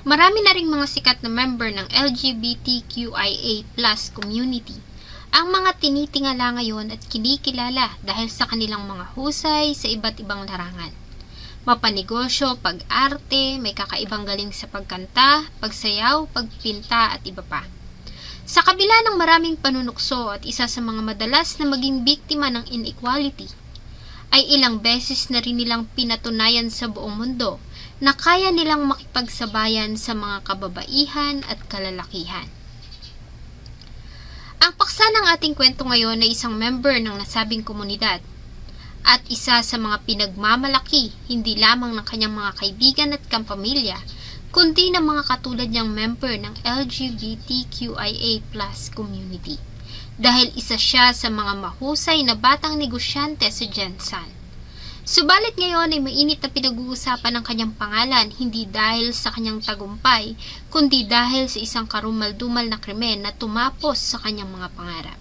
Marami na ring mga sikat na member ng LGBTQIA+ community ang mga tinitingala ngayon at kinikilala dahil sa kanilang mga husay sa iba't ibang larangan. Mapanegosyo, pag-arte, may kakaibang galing sa pagkanta, pagsayaw, pagpinta at iba pa. Sa kabila ng maraming panunukso at isa sa mga madalas na maging biktima ng inequality, ay ilang beses na rin nilang pinatunayan sa buong mundo na kaya nilang makipagsabayan sa mga kababaihan at kalalakihan. Ang paksa ng ating kwento ngayon ay isang member ng nasabing komunidad at isa sa mga pinagmamalaki hindi lamang ng kanyang mga kaibigan at kampamilya, kundi ng mga katulad niyang member ng LGBTQIA+ community dahil isa siya sa mga mahusay na batang negosyante sa Jensan. Subalit ngayon ay mainit na pinag-uusapan ng kanyang pangalan hindi dahil sa kanyang tagumpay, kundi dahil sa isang karumal-dumal na krimen na tumapos sa kanyang mga pangarap.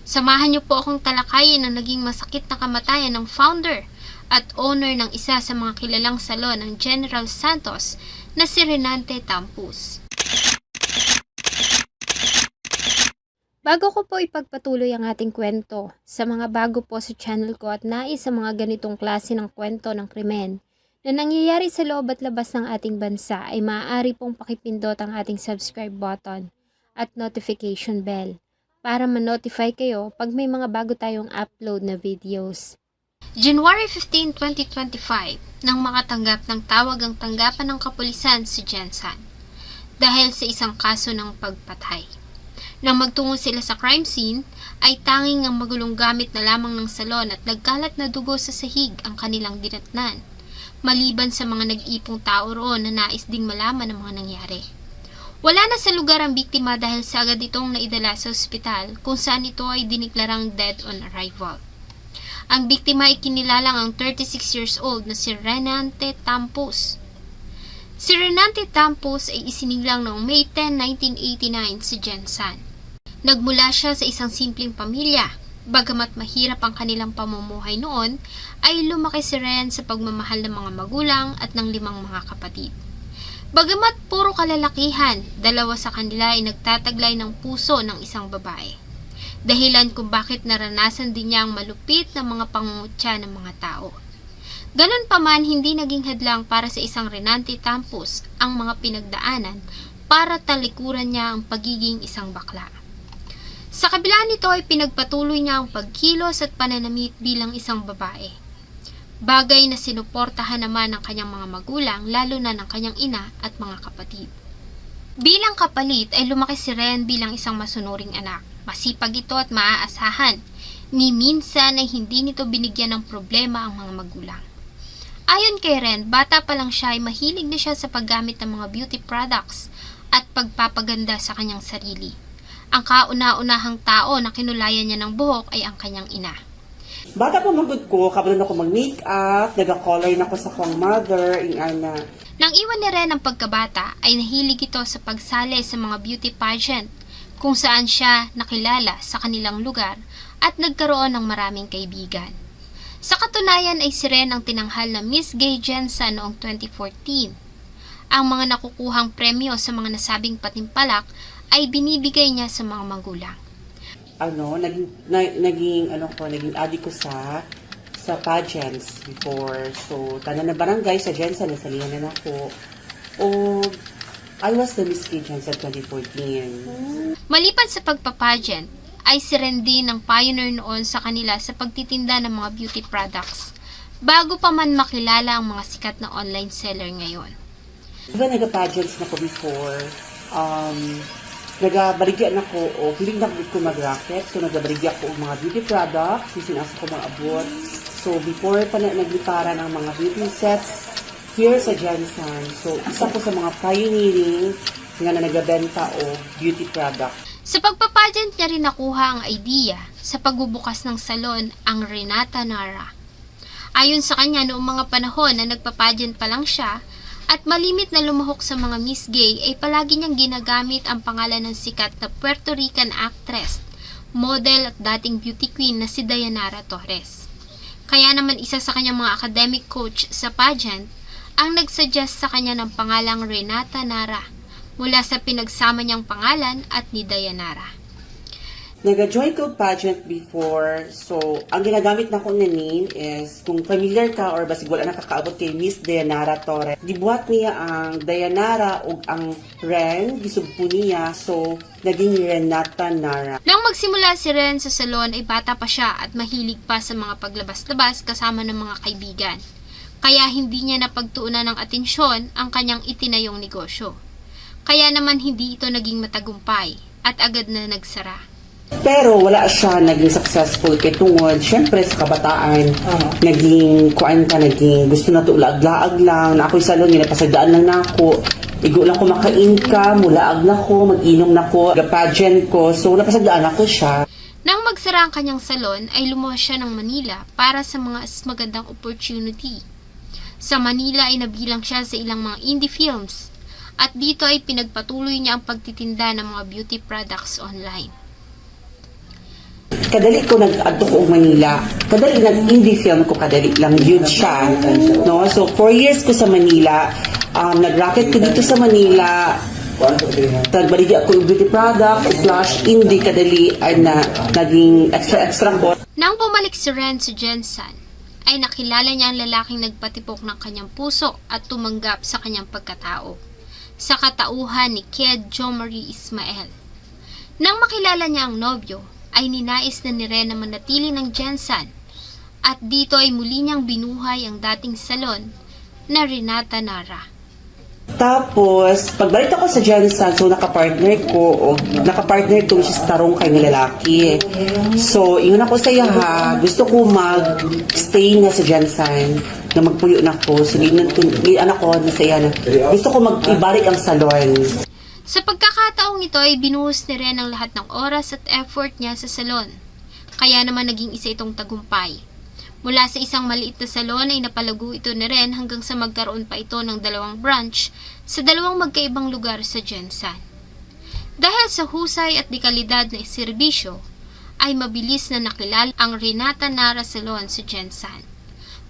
Samahan niyo po akong talakayin ang naging masakit na kamatayan ng founder at owner ng isa sa mga kilalang salon ng General Santos na si Renante Tampus. Bago ko po ipagpatuloy ang ating kwento, sa mga bago po sa channel ko at nais sa mga ganitong klase ng kwento ng krimen na nangyayari sa loob at labas ng ating bansa ay maaari pong pakipindot ang ating subscribe button at notification bell para ma-notify kayo pag may mga bago tayong upload na videos. January 15, 2025 nang makatanggap ng tawag ang tanggapan ng kapulisan si Jensan dahil sa isang kaso ng pagpatay. Nang magtungo sila sa crime scene, ay tanging ang magulong gamit na lamang ng salon at nagkalat na dugo sa sahig ang kanilang dinatnan, maliban sa mga nag-ipong tao roon na nais ding malaman ang mga nangyari. Wala na sa lugar ang biktima dahil sa agad itong naidala sa ospital kung saan ito ay diniklarang dead on arrival. Ang biktima ay kinilalang ang 36 years old na si Renante Tampus. Si Renante Tampus ay isinilang noong May 10, 1989 sa Jensan. Nagmula siya sa isang simpleng pamilya. Bagamat mahirap ang kanilang pamumuhay noon, ay lumaki si Ren sa pagmamahal ng mga magulang at ng 5 mga kapatid. Bagamat puro kalalakihan, 2 sa kanila ay nagtataglay ng puso ng isang babae. Dahilan kung bakit naranasan din niya ang malupit na mga pangungutya ng mga tao. Ganon pa man, hindi naging hadlang para sa isang Renante Tampus ang mga pinagdaanan para talikuran niya ang pagiging isang bakla. Sa kabila nito ay pinagpatuloy niya ang pagkilos at pananamit bilang isang babae. Bagay na sinuportahan naman ng kanyang mga magulang, lalo na ng kanyang ina at mga kapatid. Bilang kapalit ay lumaki si Ren bilang isang masunuring anak. Masipag ito at maaasahan. Ni minsan ay hindi nito binigyan ng problema ang mga magulang. Ayon kay Ren, bata pa lang siya ay mahilig na siya sa paggamit ng mga beauty products at pagpapaganda sa kanyang sarili. Ang kauna-unahang tao na kinulayan niya ng buhok ay ang kanyang ina. Bata pa magod ko, kabalo na ako mag-makeup, nag-color na ako sa kong mother, ana. Nang iwan ni Ren ang pagkabata, ay nahilig ito sa pagsali sa mga beauty pageant kung saan siya nakilala sa kanilang lugar at nagkaroon ng maraming kaibigan. Sa katunayan ay si Ren ang tinanghal na Miss Gay Jensan noong 2014. Ang mga nakukuhang premyo sa mga nasabing patimpalak ay binibigay niya sa mga magulang. Naging addict ko sa pageants before. So, tanan na barangay sa Jensen, nasalihan na ako. I was the Miss Gay Jensen 2014. Maliban sa pagpapageant, ay si Ren din ang pioneer noon sa kanila sa pagtitinda ng mga beauty products, bago pa man makilala ang mga sikat na online seller ngayon. Diba nag-pageants na ko before, nagabaligyan ako o hiling na ko mag-racket. So, nagabaligyan ko mga beauty products, sinasa ko mga abot. So, before pa nagliparan ang mga beauty sets here sa Jensen. So, isa ko sa mga pioneering nga na nagabenta o beauty product. Sa pagpapageant niya rin nakuha ang idea sa pagbubukas ng salon ang Renata Nara. Ayon sa kanya, noong mga panahon na nagpapageant pa lang siya, at malimit na lumahok sa mga Miss Gay ay palagi niyang ginagamit ang pangalan ng sikat na Puerto Rican actress, model at dating beauty queen na si Dayanara Torres. Kaya naman isa sa kanyang mga academic coach sa pageant ang nagsuggest sa kanya ng pangalang Renata Nara mula sa pinagsama niyang pangalan at ni Dayanara. Nag-join ko pageant before, so ang ginagamit na ko na name is, kung familiar ka or basig wala nakakaabot kay Miss Dayanara Torres, gibuhat niya ang Dayanara o ang Ren, gisugpo niya, so naging Renata Nara. Nang magsimula si Ren sa salon ay bata pa siya at mahilig pa sa mga paglabas-labas kasama ng mga kaibigan. Kaya hindi niya napagtuunan ng atensyon ang kanyang itinayong negosyo. Kaya naman hindi ito naging matagumpay at agad na nagsara. Pero wala siya naging successful kay tungod, syempre sa kabataan, naging gusto na to laag-laag lang, na ako'y salon, pasagdaan lang na ako, igo lang ko maka-income, mulaag na ko, mag-inom na ko, pageant ko, so napasagdaan ako siya. Nang magsara ang kanyang salon ay lumuwas siya ng Manila para sa mga magandang opportunity. Sa Manila ay nabilang siya sa ilang mga indie films at dito ay pinagpatuloy niya ang pagtitinda ng mga beauty products online. Kadali ko nag-adto ko og Manila. Kadali nag-indie film ko, kadali lang yun siya. No? So 4 years ko sa Manila. Nag-racket ko dito sa Manila. Nagbaligi ako yung beauty product / indie, kadali ay naging extra ko. Nang bumalik si Ren sa Jensen, ay nakilala niya ang lalaking nagpatipok ng kanyang puso at tumanggap sa kanyang pagkatao, sa katauhan ni Ked Jomari Ismael. Nang makilala niya ang nobyo, ay ninais na ni Ren na manatili ng Jensen at dito ay muli niyang binuhay ang dating salon na Renata Nara. Tapos, pagbalik ako sa Jensen, so nakapartner ko which is tarong kay ng lalaki. So, ingon ako sa iya ha, gusto ko mag-stay na sa Jensen, na magpuyo na ko. So, anak ko na sa iya na, gusto ko mag-ibalik ang salon. Sa pagkakataong ito ay binuhos ni Ren ang lahat ng oras at effort niya sa salon. Kaya naman naging isa itong tagumpay. Mula sa isang maliit na salon ay napalago ito ni Ren hanggang sa magkaroon pa ito ng 2 branch sa 2 magkaibang lugar sa Jensen. Dahil sa husay at dekalidad na serbisyo, ay mabilis na nakilala ang Renata Nara Salon sa Jensen.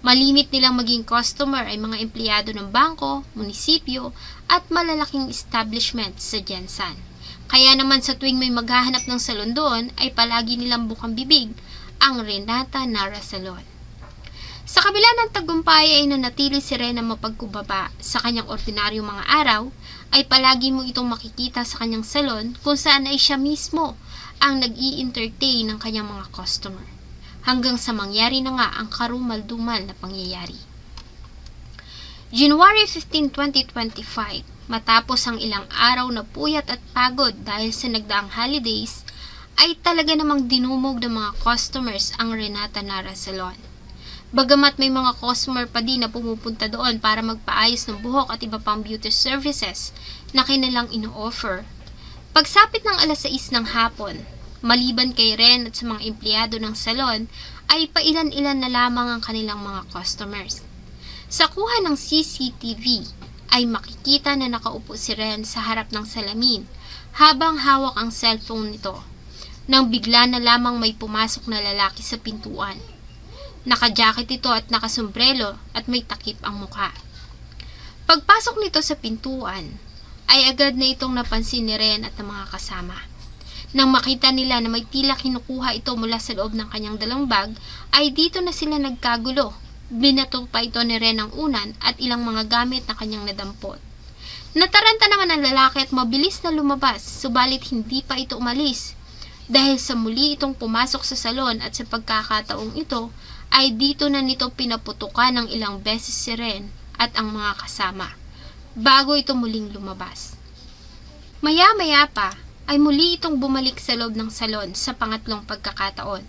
Malimit nilang maging customer ay mga empleyado ng bangko, munisipyo, at malalaking establishment sa Jensen. Kaya naman sa tuwing may maghahanap ng salon doon ay palagi nilang bukang bibig ang Renata Nara Salon. Sa kabila ng tagumpay ay nanatili si Ren na mapagkubaba sa kanyang ordinaryong mga araw, ay palagi mo itong makikita sa kanyang salon kung saan ay siya mismo ang nag-i-entertain ng kanyang mga customer. Hanggang sa mangyari na nga ang karumal-dumal na pangyayari. January 15, 2025, matapos ang ilang araw na puyat at pagod dahil sa nagdaang holidays, ay talaga namang dinumog ng mga customers ang Renata Nara Salon. Bagamat may mga customer pa din na pumupunta doon para magpaayos ng buhok at iba pang beauty services na kanilang ino-offer, pagsapit ng 6:00 ng hapon, maliban kay Ren at sa mga empleyado ng salon, ay pailan-ilan na lamang ang kanilang mga customers. Sa kuha ng CCTV, ay makikita na nakaupo si Ren sa harap ng salamin habang hawak ang cellphone nito, nang bigla na lamang may pumasok na lalaki sa pintuan. Naka-jacket ito at nakasombrelo at may takip ang mukha. Pagpasok nito sa pintuan, ay agad na itong napansin ni Ren at ng mga kasama. Nang makita nila na may tila kinukuha ito mula sa loob ng kanyang dalang bag, ay dito na sila nagkagulo. Binato pa ito ni Ren ang unan at ilang mga gamit na kanyang nadampot. Nataranta naman ang lalaki at mabilis na lumabas, subalit hindi pa ito umalis. Dahil sa muli itong pumasok sa salon at sa pagkakataong ito, ay dito na nito pinaputukan ng ilang beses si Ren at ang mga kasama, bago ito muling lumabas. Maya-maya pa, ay muli itong bumalik sa loob ng salon sa pangatlong pagkakataon.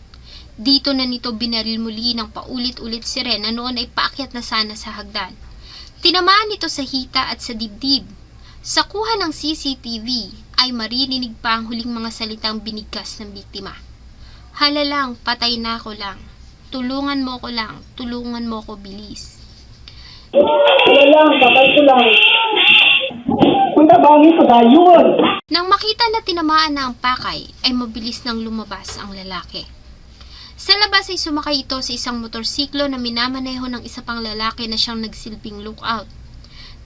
Dito na nito binaril muli ng paulit-ulit si Ren na noon ay paakyat na sana sa hagdan. Tinamaan nito sa hita at sa dibdib. Sa kuha ng CCTV ay maririnig pa ang huling mga salitang binigkas ng biktima. Hala lang, patay na ako lang. Tulungan mo ko lang, tulungan mo ko bilis. Hala lang, patay ko lang. Punta bangin ko yun. Nang makita na tinamaan na ang pakay, ay mabilis nang lumabas ang lalaki. Sa labas ay sumakay ito sa isang motorsiklo na minamaneho ng isa pang lalaki na siyang nagsilbing lookout.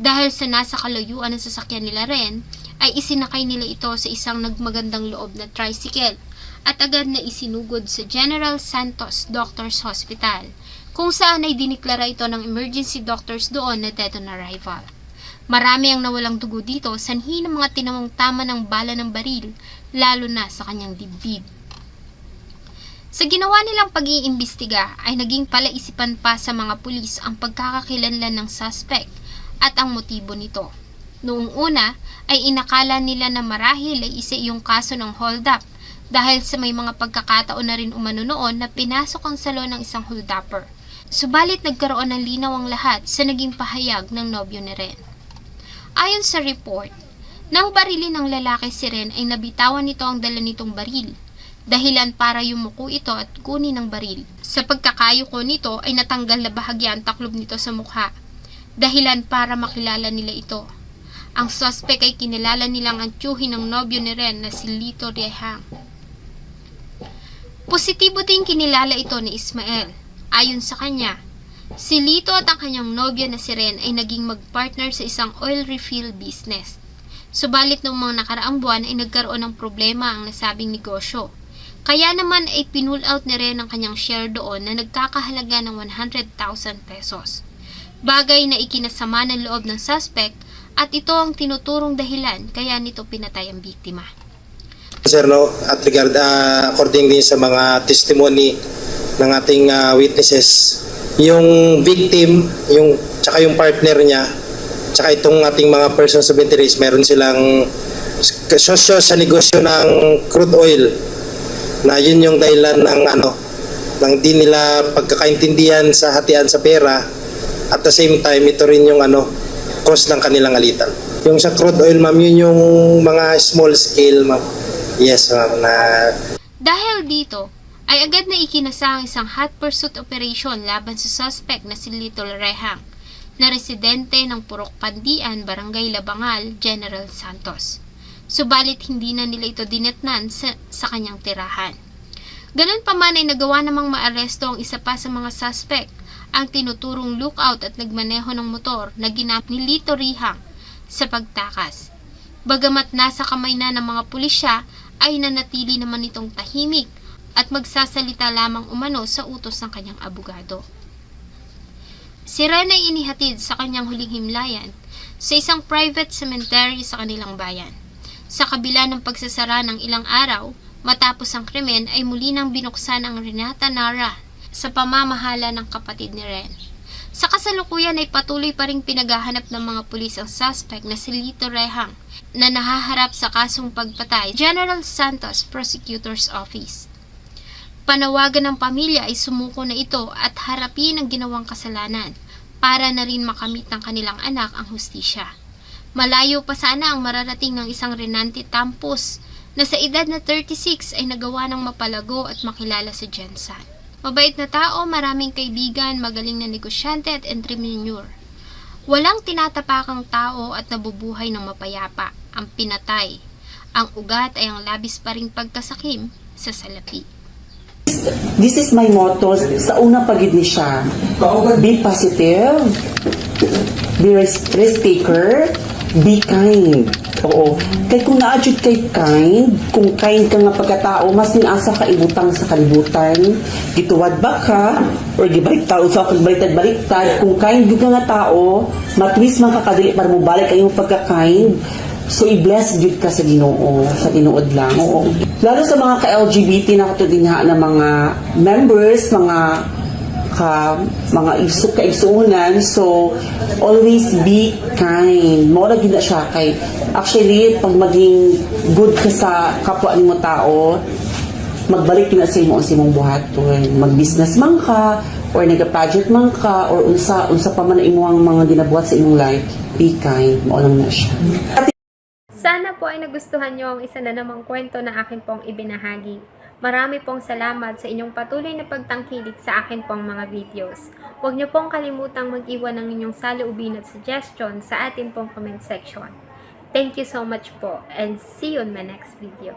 Dahil sa nasa kalayuan ng sasakyan nila Ren, ay isinakay nila ito sa isang nagmagandang loob na tricycle at agad na isinugod sa General Santos Doctors Hospital, kung saan ay diniklara ito ng emergency doctors doon na dead on arrival. Marami ang nawalang dugo dito, sanhi ng mga tinamong tama ng bala ng baril, lalo na sa kanyang dibdib. Sa ginawa nilang pag-iimbestiga ay naging palaisipan pa sa mga pulis ang pagkakakilanlan ng suspect at ang motibo nito. Noong una ay inakala nila na marahil ay isa iyong kaso ng hold-up dahil sa may mga pagkakataon na rin umano noon na pinasok ang salon ng isang hold-upper. Subalit nagkaroon ng linaw ang lahat sa naging pahayag ng nobyo ni Ren. Ayon sa report, nang barilin ng lalaki si Ren ay nabitawan nito ang dala nitong baril. Dahilan para yumuko ito at kunin ang baril. Sa pagkakayuko nito ay natanggal na bahagya ang taklob nito sa mukha. Dahilan para makilala nila ito. Ang suspect ay kinilala nilang ang tiyuhin ng nobyo ni Ren na si Lito Riehang. Positibo din kinilala ito ni Ismael. Ayon sa kanya, si Lito at ang kanyang nobyo na si Ren ay naging magpartner sa isang oil refill business. Subalit noong mga nakaraang buwan ay nagkaroon ng problema ang nasabing negosyo. Kaya naman ay pinull out ni Ren ang kanyang share doon na nagkakahalaga ng 100,000 pesos. Bagay na ikinasama ng loob ng suspect at ito ang tinuturong dahilan kaya nito pinatay ang biktima. Sir, no, at according din sa mga testimony ng ating witnesses, yung victim, tsaka yung partner niya, tsaka itong ating mga persons of interest, meron silang sosyo sa negosyo ng crude oil, na yun yung dahilan ng di nila pagkakaintindihan sa hatian sa pera. At the same time, ito rin yung cause ng kanilang alitan. Yung sa crude oil, ma'am, yun yung mga small scale, ma'am. Yes, ma'am. Dahil dito, ay agad na ikinasa ang isang hot pursuit operation laban sa suspect na si Lito Riehang, na residente ng Purok Pandian, Barangay Labangal, General Santos. Subalit hindi na nila ito dinetnan sa kanyang tirahan. Ganun pa man ay nagawa namang maaresto ang isa pa sa mga suspect, ang tinuturong lookout at nagmaneho ng motor na ginamit ni Lito Riehang sa pagtakas. Bagamat nasa kamay na ng mga pulisya, ay nanatili naman itong tahimik at magsasalita lamang umano sa utos ng kanyang abogado. Si Ren ay inihatid sa kanyang huling himlayan sa isang private cemetery sa kanilang bayan. Sa kabila ng pagsasara ng ilang araw, matapos ang krimen ay muli nang binuksan ang Renata Nara sa pamamahala ng kapatid ni Ren. Sa kasalukuyan ay patuloy pa ring pinaghahanap ng mga pulis ang suspect na si Lito Riehang na nahaharap sa kasong pagpatay General Santos Prosecutor's Office. Panawagan ng pamilya ay sumuko na ito at harapin ang ginawang kasalanan para na rin makamit ng kanilang anak ang hustisya. Malayo pa sana ang mararating ng isang Renante Tampos na sa edad na 36 ay nagawa ng mapalago at makilala sa Jensan. Mabait na tao, maraming kaibigan, magaling na negosyante at entrepreneur. Walang tinatapakang tao at nabubuhay ng mapayapa. Ang pinatay. Ang ugat ay ang labis pa ring pagkasakim sa salapi. This is my motto sa unang pagid ni siya. Be positive, be risk taker, be kind. Oo. Kaya kung na-adjust kay kind, kung kind ka nga pagkatao, mas asa ka ibutang sa kalibutan, gituwad ba ka, or gibaliktad, o sa baliktad, kung kind ka nga tao, matwis man kakadili para mo balik ang iyong pagka-kind, so i-bless jud ka sa Ginoo, sa tinuod lang. Oo. Lalo sa mga ka-LGBT na katudinha na mga members, mga kaigsuunan, so always be kind. Mora gid na siya kay actually pag maging good ka sa kapwa nimo tao, magbalik na sa imong buhaton. Mag-business man ka or nag-project man ka or unsa pa man imong mga ginabuhat sa imong life, be kind. Mao lang na siya. Sana po ay nagustuhan nyo ang isa na namang kwento na akin pong ibinahagi. Marami pong salamat sa inyong patuloy na pagtangkilik sa akin pong mga videos. Huwag niyo pong kalimutang mag-iwan ng inyong saloobin at suggestion sa atin pong comment section. Thank you so much po and see you in my next video.